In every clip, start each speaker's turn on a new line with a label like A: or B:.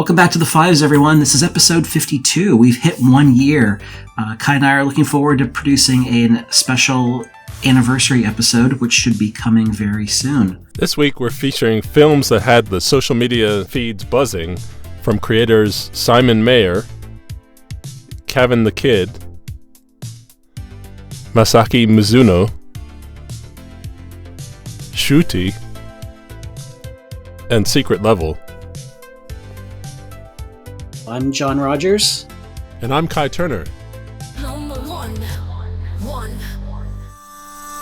A: Welcome back to The Fives, everyone. This is episode 52. We've hit 1 year. Kai and I are looking forward to producing a special anniversary episode, which should be coming very soon.
B: This week, we're featuring films that had the social media feeds buzzing from creators Simon Meyer, Kavan the Kid, Masaki Mizuno, Shueti, and Secret Level.
A: I'm John Rogers.
B: And I'm Kai Turner.
C: Number one.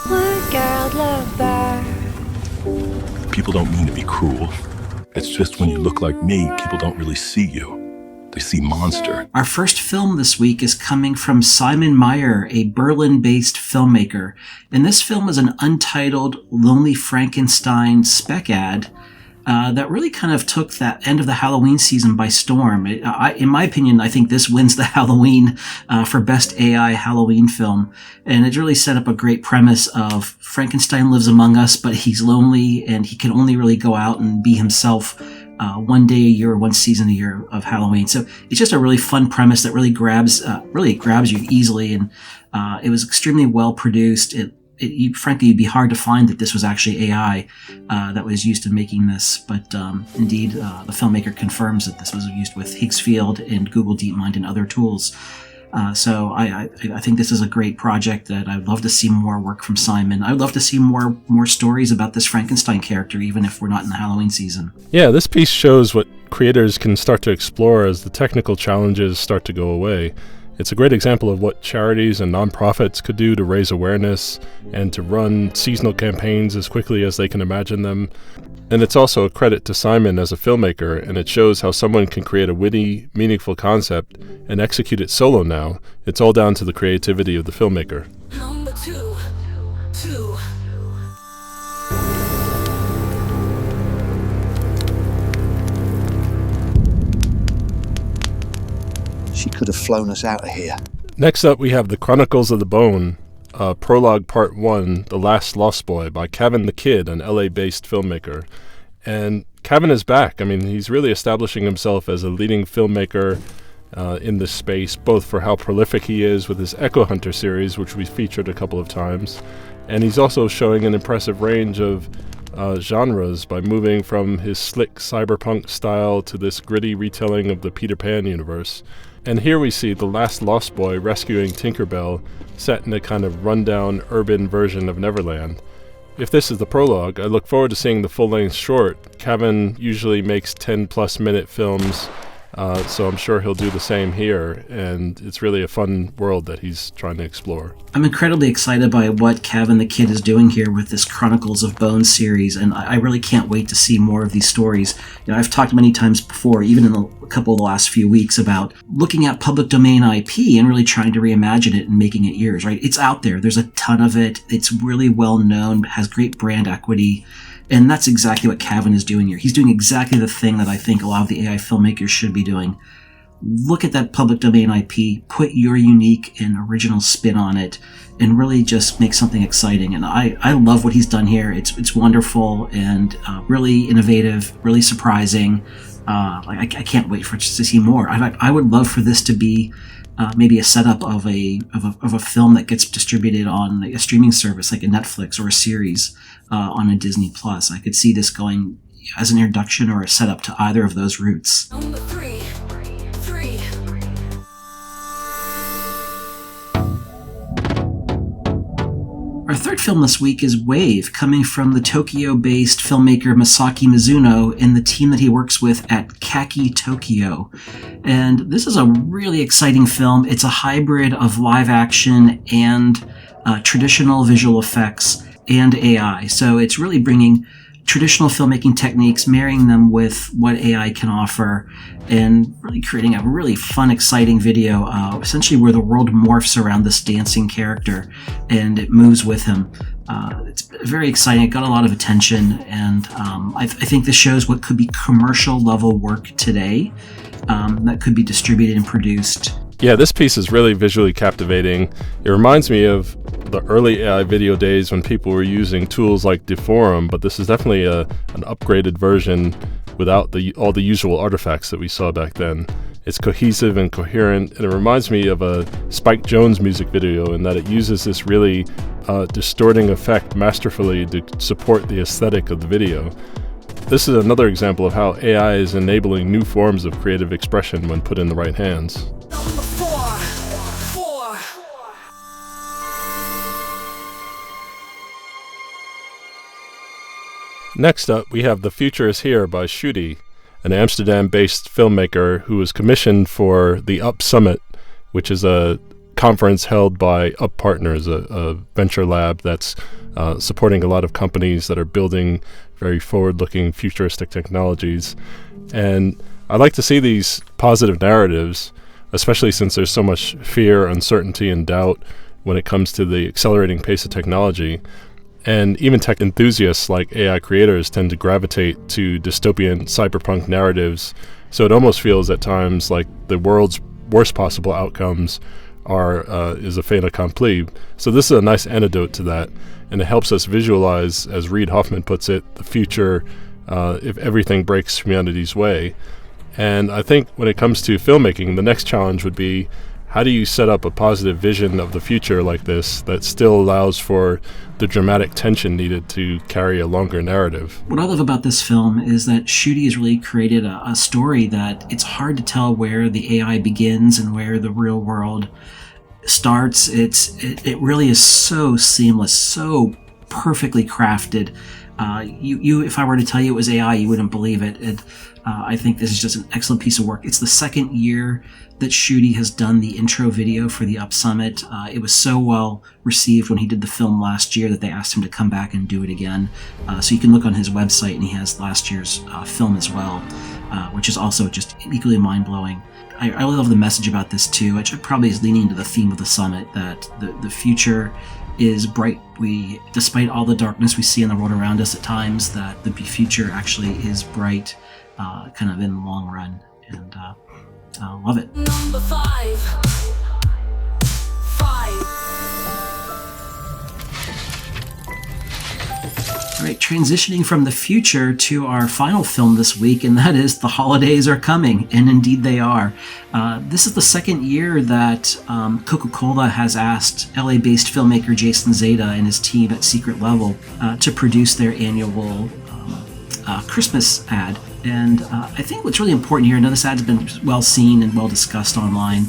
C: Workout lover.
D: People don't mean to be cruel. It's just when you look like me, people don't really see you. They see monster.
A: Our first film this week is coming from Simon Meyer, a Berlin-based filmmaker. And this film is an untitled, lonely Frankenstein spec ad that really kind of took that end of the Halloween season by storm. In my opinion, I think this wins the Halloween for Best AI Halloween Film. And it really set up a great premise of Frankenstein lives among us, but he's lonely and he can only really go out and be himself one day a year, one season a year of Halloween. So it's just a really fun premise that really grabs you easily. And it was extremely well produced. Frankly, it'd be hard to find that this was actually AI that was used in making this, but indeed, the filmmaker confirms that this was used with Higgs Field and Google DeepMind and other tools. So I think this is a great project that I'd love to see more work from Simon. I'd love to see more stories about this Frankenstein character, even if we're not in the Halloween season.
B: Yeah, this piece shows what creators can start to explore as the technical challenges start to go away. It's a great example of what charities and nonprofits could do to raise awareness and to run seasonal campaigns as quickly as they can imagine them. And it's also a credit to Simon as a filmmaker, and it shows how someone can create a witty, meaningful concept and execute it solo now. It's all down to the creativity of the filmmaker.
C: Number two.
E: She could have flown us out of here.
B: Next up, we have The Chronicles of the Bone, Prologue Part 1, The Last Lost Boy by Kavan the Kid, an LA-based filmmaker. And Kavan is back. I mean, he's really establishing himself as a leading filmmaker in this space, both for how prolific he is with his Echo Hunter series, which we featured a couple of times, and he's also showing an impressive range of genres by moving from his slick cyberpunk style to this gritty retelling of the Peter Pan universe. And here we see the last lost boy rescuing Tinkerbell, set in a kind of rundown urban version of Neverland. If this is the prologue, I look forward to seeing the full-length short. Kavan usually makes 10-plus minute films, so I'm sure he'll do the same here, and it's really a fun world that he's trying to explore.
A: I'm incredibly excited by what Kavan the Kid is doing here with this Chronicles of Bone series, and I really can't wait to see more of these stories. I've talked many times before, even in a couple of the last few weeks, about looking at public domain IP and really trying to reimagine it and making it yours, right? It's out there. There's a ton of it. It's really well known, has great brand equity. And that's exactly what Kavan is doing here. He's doing exactly the thing that I think a lot of the AI filmmakers should be doing. Look at that public domain IP, put your unique and original spin on it, and really just make something exciting. And I love what he's done here. It's wonderful and really innovative, really surprising. I can't wait to see more. I would love for this to be maybe a setup of a film that gets distributed on a streaming service like a Netflix or a series on a Disney Plus. I could see this going as an introduction or a setup to either of those routes.
C: Number three.
A: Our third film this week is Wave, coming from the Tokyo-based filmmaker Masaki Mizuno and the team that he works with at Khaki Tokyo. And this is a really exciting film. It's a hybrid of live action and traditional visual effects and AI. So it's really bringing traditional filmmaking techniques, marrying them with what AI can offer, and really creating a really fun, exciting video, essentially where the world morphs around this dancing character and it moves with him. It's very exciting. It got a lot of attention, and I think this shows what could be commercial level work today that could be distributed and produced.
B: Yeah, this piece is really visually captivating. It reminds me of the early AI video days when people were using tools like Deforum, but this is definitely an upgraded version without all the usual artifacts that we saw back then. It's cohesive and coherent, and it reminds me of a Spike Jonze music video in that it uses this really distorting effect masterfully to support the aesthetic of the video. This is another example of how AI is enabling new forms of creative expression when put in the right hands.
C: Number four.
B: Next up, we have The Future is Here by Shueti, an Amsterdam-based filmmaker who was commissioned for the Upp Summit, which is a conference held by Upp Partners, a venture lab that's supporting a lot of companies that are building very forward-looking futuristic technologies. And I like to see these positive narratives, especially since there's so much fear, uncertainty, and doubt when it comes to the accelerating pace of technology. And even tech enthusiasts like AI creators tend to gravitate to dystopian cyberpunk narratives, so it almost feels at times like the world's worst possible outcomes is a fait accompli. So this is a nice antidote to that, and it helps us visualize, as Reid Hoffman puts it, the future if everything breaks humanity's way. And I think when it comes to filmmaking, the next challenge would be, how do you set up a positive vision of the future like this that still allows for the dramatic tension needed to carry a longer narrative?
A: What I love about this film is that Shueti has really created a story that it's hard to tell where the AI begins and where the real world starts. It really is so seamless, so perfectly crafted. If I were to tell you it was AI, you wouldn't believe it. I think this is just an excellent piece of work. It's the second year that Shueti has done the intro video for the Upp Summit. It was so well received when he did the film last year that they asked him to come back and do it again. So you can look on his website, and he has last year's film as well, which is also just equally mind-blowing. I really love the message about this too, which probably is leaning into the theme of the summit, that the future is bright. Despite all the darkness we see in the world around us at times, that the future actually is bright, kind of in the long run, and love it.
C: Number five.
A: All right, transitioning from the future to our final film this week, and that is The Holidays Are Coming, and indeed they are. This is the second year that Coca-Cola has asked LA-based filmmaker Jason Zada and his team at Secret Level to produce their annual Christmas ad. And I think what's really important here, I know this ad's been well seen and well discussed online,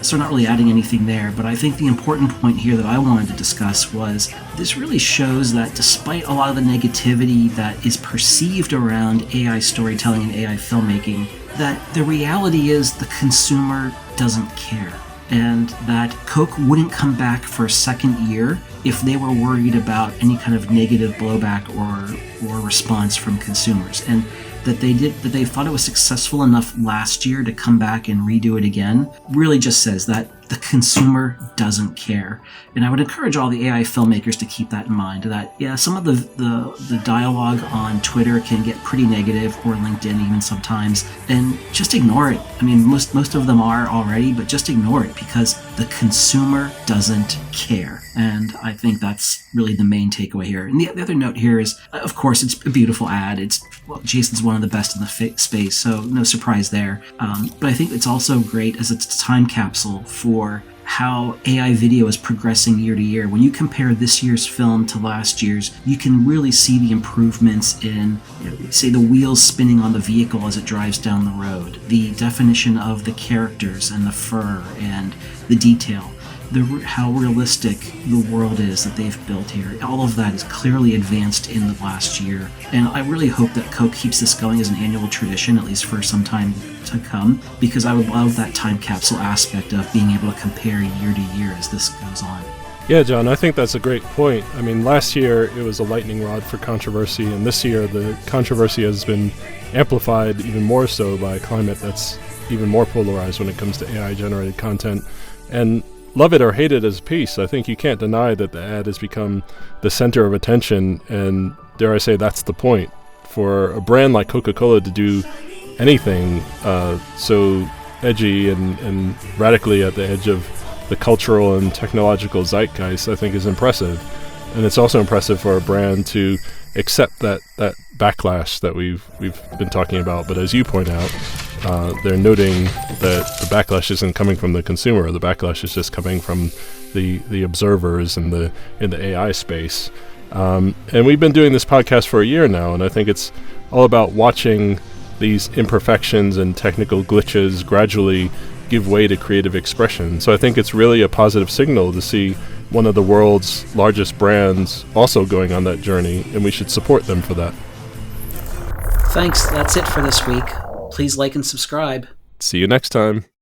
A: so we're not really adding anything there, but I think the important point here that I wanted to discuss was this really shows that despite a lot of the negativity that is perceived around AI storytelling and AI filmmaking, that the reality is the consumer doesn't care, and that Coke wouldn't come back for a second year if they were worried about any kind of negative blowback or response from consumers. And that they thought it was successful enough last year to come back and redo it again really just says that the consumer doesn't care. And I would encourage all the AI filmmakers to keep that in mind, that some of the dialogue on Twitter can get pretty negative, or LinkedIn even sometimes, and just ignore it. I mean, most of them are already, but just ignore it, because the consumer doesn't care. And I think that's really the main takeaway here. And the other note here is, of course, it's a beautiful ad. Jason's one of the best in the space, so no surprise there. But I think it's also great as it's a time capsule for how AI video is progressing year to year. When you compare this year's film to last year's, you can really see the improvements in, say, the wheels spinning on the vehicle as it drives down the road, the definition of the characters and the fur and the detail, how realistic the world is that they've built here. All of that is clearly advanced in the last year. And I really hope that Coke keeps this going as an annual tradition, at least for some time to come, because I would love that time capsule aspect of being able to compare year to year as this goes on.
B: Yeah, John, I think that's a great point. I mean, last year it was a lightning rod for controversy, and this year the controversy has been amplified even more so by a climate that's even more polarized when it comes to AI-generated content. And love it or hate it as a piece, I think you can't deny that the ad has become the center of attention, and dare I say that's the point. For a brand like Coca-Cola to do anything so edgy and radically at the edge of the cultural and technological zeitgeist, I think is impressive. And it's also impressive for a brand to accept that backlash that we've been talking about. But as you point out, they're noting that the backlash isn't coming from the consumer. The backlash is just coming from the observers in the AI space. And we've been doing this podcast for a year now, and I think it's all about watching these imperfections and technical glitches gradually give way to creative expression. So I think it's really a positive signal to see one of the world's largest brands also going on that journey, and we should support them for that.
A: Thanks. That's it for this week. Please like and subscribe.
B: See you next time.